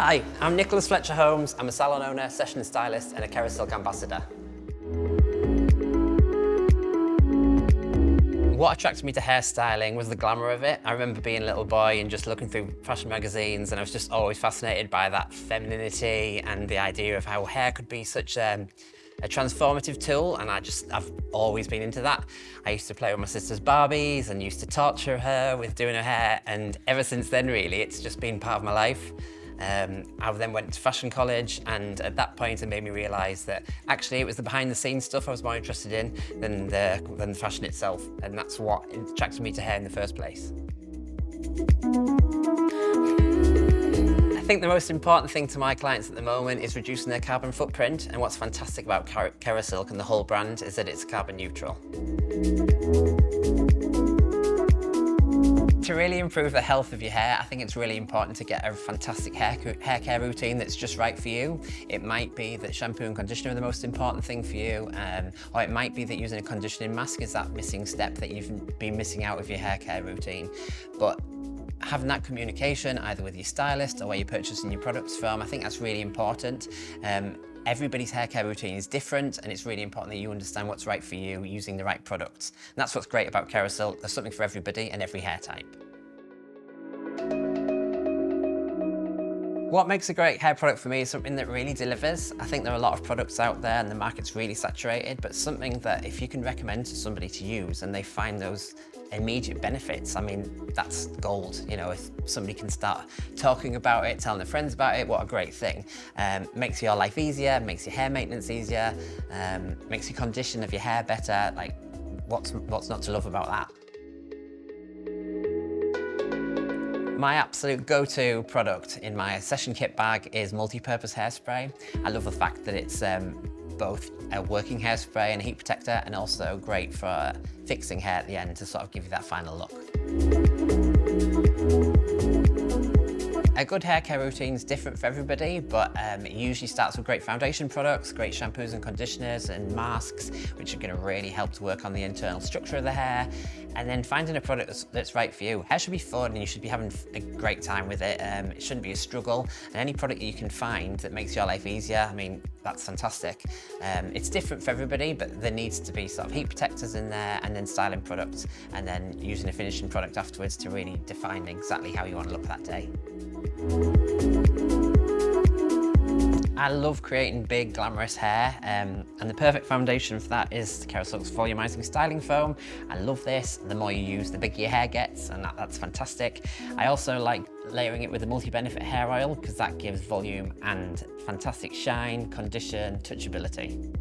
Hi, I'm Nicholas Fletcher-Homes. I'm a salon owner, session stylist and a Kerasilk ambassador. What attracted me to hairstyling was the glamour of it. I remember being a little boy and just looking through fashion magazines, and I was just always fascinated by that femininity and the idea of how hair could be such a transformative tool, and I've always been into that. I used to play with my sister's Barbies and used to torture her with doing her hair, and ever since then really it's just been part of my life. I then went to fashion college, and at that point it made me realise that actually it was the behind the scenes stuff I was more interested in than the fashion itself, and that's what attracted me to hair in the first place. I think the most important thing to my clients at the moment is reducing their carbon footprint, and what's fantastic about Kerasilk and the whole brand is that it's carbon neutral. To really improve the health of your hair, I think it's really important to get a fantastic hair care routine that's just right for you. It might be that shampoo and conditioner are the most important thing for you, or it might be that using a conditioning mask is that missing step that you've been missing out of your hair care routine. But having that communication either with your stylist or where you're purchasing your products from, I think that's really important. Everybody's hair care routine is different, and it's really important that you understand what's right for you using the right products. And that's what's great about Kerasilk. There's something for everybody and every hair type. What makes a great hair product for me is something that really delivers. I think there are a lot of products out there and the market's really saturated, but something that if you can recommend to somebody to use and they find those immediate benefits, I mean, that's gold. You know, if somebody can start talking about it, telling their friends about it, what a great thing. Makes your life easier, makes your hair maintenance easier, makes your condition of your hair better. Like, what's not to love about that? My absolute go-to product in my session kit bag is multi-purpose hairspray. I love the fact that it's both a working hairspray and a heat protector, and also great for fixing hair at the end to sort of give you that final look. A good hair care routine is different for everybody, but it usually starts with great foundation products, great shampoos and conditioners and masks, which are going to really help to work on the internal structure of the hair, and then finding a product that's right for you. Hair should be fun, and you should be having a great time with it. It shouldn't be a struggle, and any product that you can find that makes your life easier, I mean, that's fantastic. It's different for everybody, but there needs to be sort of heat protectors in there, and then styling products, and then using a finishing product afterwards to really define exactly how you want to look that day. I love creating big, glamorous hair, and the perfect foundation for that is Kerasilk's volumizing styling foam. I love this. The more you use, the bigger your hair gets, and that's fantastic. I also like layering it with a multi-benefit hair oil because that gives volume and fantastic shine, condition, touchability.